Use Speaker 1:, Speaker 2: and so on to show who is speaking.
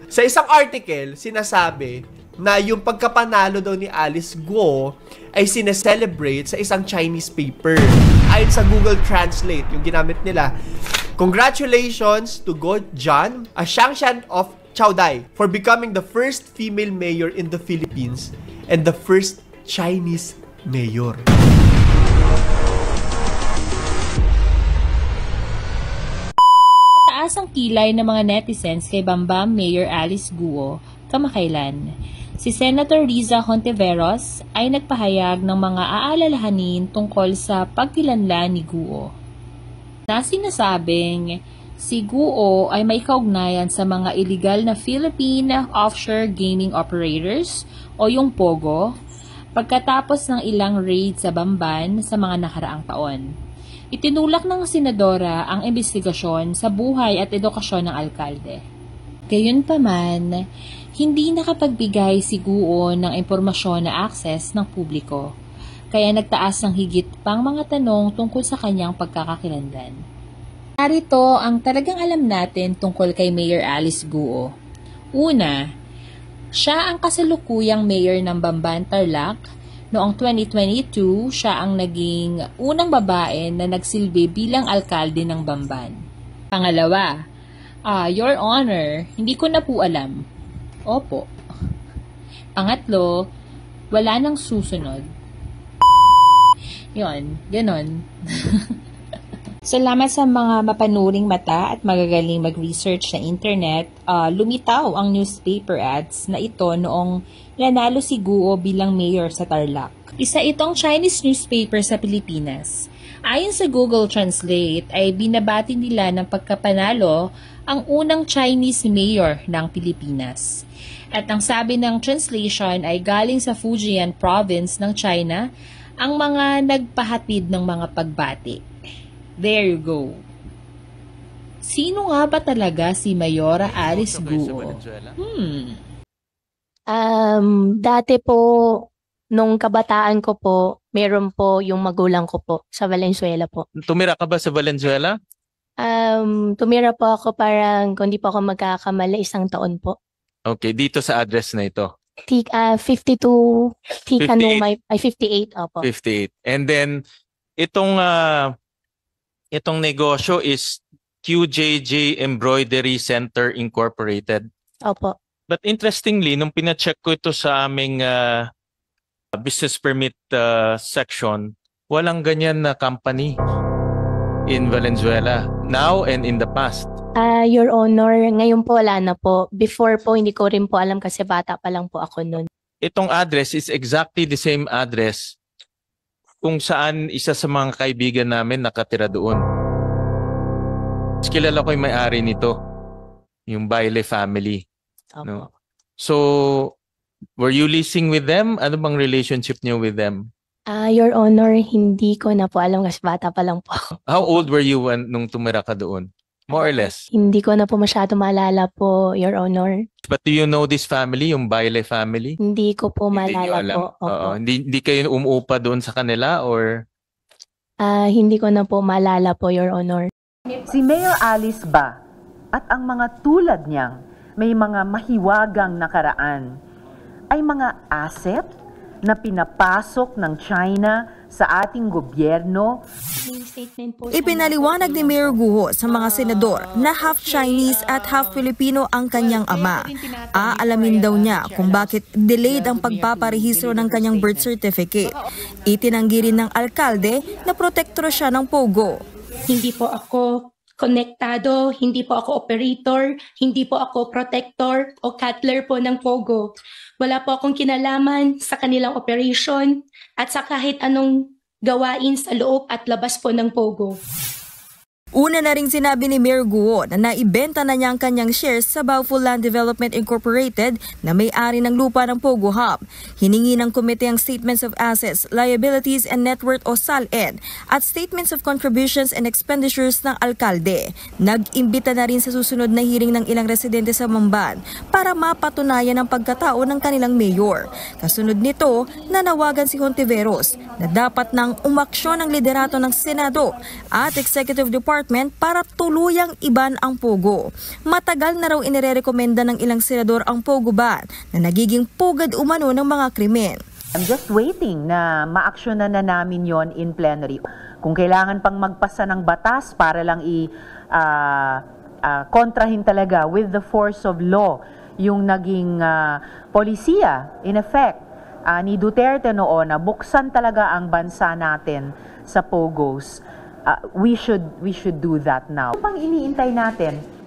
Speaker 1: Sa isang article, sinasabi na yung pagkapanalo daw ni Alice Guo ay sineselebrate sa isang Chinese paper. Ayon sa Google Translate, yung ginamit nila, congratulations to Guo Jian, a Shangshan of Chaodai, for becoming the first female mayor in the Philippines and the first Chinese mayor.
Speaker 2: Taas ang kilay ng mga netizens kay Bambam Mayor Alice Guo kamakailan. Si Senator Riza Hontiveros ay nagpahayag ng mga aalalahanin tungkol sa pagkilanlan ni Guo. Na sinasabing si Guo ay may kaugnayan sa mga illegal na Philippine offshore gaming operators o yung POGO pagkatapos ng ilang raid sa Bamban sa mga nakaraang taon. Itinulak ng senadora ang investigasyon sa buhay at edukasyon ng alkalde. Gayunpaman, hindi nakapagigay si Guo ng impormasyon na access ng publiko, kaya nagtaas ng higit pang mga tanong tungkol sa kanyang pagkakakilanlan. Narito ang talagang alam natin tungkol kay Mayor Alice Guo. Una, siya ang kasalukuyang mayor ng Bamban, Tarlac. Noong 2022, siya ang naging unang babae na nagsilbi bilang alkalde ng Bamban. Pangalawa, Your Honor, hindi ko na po alam. Opo. Pangatlo, wala nang susunod. Yon, ganon. Salamat sa mga mapanuring mata at magagaling mag-research sa internet, lumitaw ang newspaper ads na ito noong nanalo si Guo bilang mayor sa Tarlac. Isa itong Chinese newspaper sa Pilipinas. Ayon sa Google Translate ay binabati nila ng pagkapanalo ang unang Chinese mayor ng Pilipinas. At ang sabi ng translation ay galing sa Fujian province ng China ang mga nagpahatid ng mga pagbati. There you go. Sino nga ba talaga si Mayora Alice Guo?
Speaker 3: Dati po, nung kabataan ko po, meron po yung magulang ko po sa Valenzuela po.
Speaker 4: Tumira ka ba sa Valenzuela?
Speaker 3: Tumira po ako parang, kung di po ako magkakamali, 1 taon po.
Speaker 4: Okay, dito sa address na ito.
Speaker 3: 52, Tikanumay, ay 58, opo.
Speaker 4: 58. And then, itong negosyo is QJJ Embroidery Center Incorporated.
Speaker 3: Opo.
Speaker 4: But interestingly, nung pina-check ko ito sa aming business permit section, walang ganyan na company in Valenzuela now and in the past.
Speaker 3: Your Honor, ngayon po wala na po. Before po, hindi ko rin po alam kasi bata pa lang po ako noon.
Speaker 4: Itong address is exactly the same address kung saan isa sa mga kaibigan namin nakatira doon. Kilala ko yung may-ari nito, yung Baile family. No? So, were you leasing with them? Ano bang relationship niyo with them?
Speaker 3: Your Honor, hindi ko na po alam kasi bata pa lang po.
Speaker 4: How old were you nung tumira ka doon? More or less?
Speaker 3: Hindi ko na po masyado maalala po, Your Honor.
Speaker 4: But do you know this family, yung Baile family?
Speaker 3: Hindi ko po maalala po.
Speaker 4: Hindi kayo umuupa doon sa kanila or?
Speaker 3: Hindi ko na po maalala po, Your Honor.
Speaker 5: Si Mayor Alice ba at ang mga tulad niyang may mga mahiwagang nakaraan ay mga asset na pinapasok ng China sa ating gobyerno?
Speaker 6: Ipinaliwanag ni Mayor Guo sa mga senador na half Chinese at half Filipino ang kanyang ama. Aalamin daw niya kung bakit delayed ang pagpaparehistro ng kanyang birth certificate. Itinanggi rin ng alkalde na protektor siya ng POGO.
Speaker 7: Hindi po ako konektado, hindi po ako operator, hindi po ako protector o cutler po ng POGO. Wala po akong kinalaman sa kanilang operation at sa kahit anong gawain sa loob at labas po ng POGO.
Speaker 6: Una na ring sinabi ni Mayor Guo na naibenta na niya ang kanyang shares sa Bauful Land Development Incorporated na may-ari ng lupa ng Pogo Hub. Hiningi ng komite ang Statements of Assets, Liabilities and Net Worth o SALN at Statements of Contributions and Expenditures ng alkalde. Nag-imbita na rin sa susunod na hearing ng ilang residente sa Bamban para mapatunayan ang pagkatao ng kanilang mayor. Kasunod nito, nanawagan si Hontiveros na dapat nang umaksyon ang liderato ng Senado at Executive Department Department para tuluyang iban ang Pogo. Matagal na raw inirekomenda ng ilang senador ang Pogo ban na nagiging pugad umano ng mga krimen.
Speaker 5: I'm just waiting na ma-aksyonan na namin yon in plenary. Kung kailangan pang magpasa ng batas para lang kontrahin talaga with the force of law yung naging polisiya, in effect, ni Duterte noon na buksan talaga ang bansa natin sa Pogos, we should do that now. Pang iniintay natin?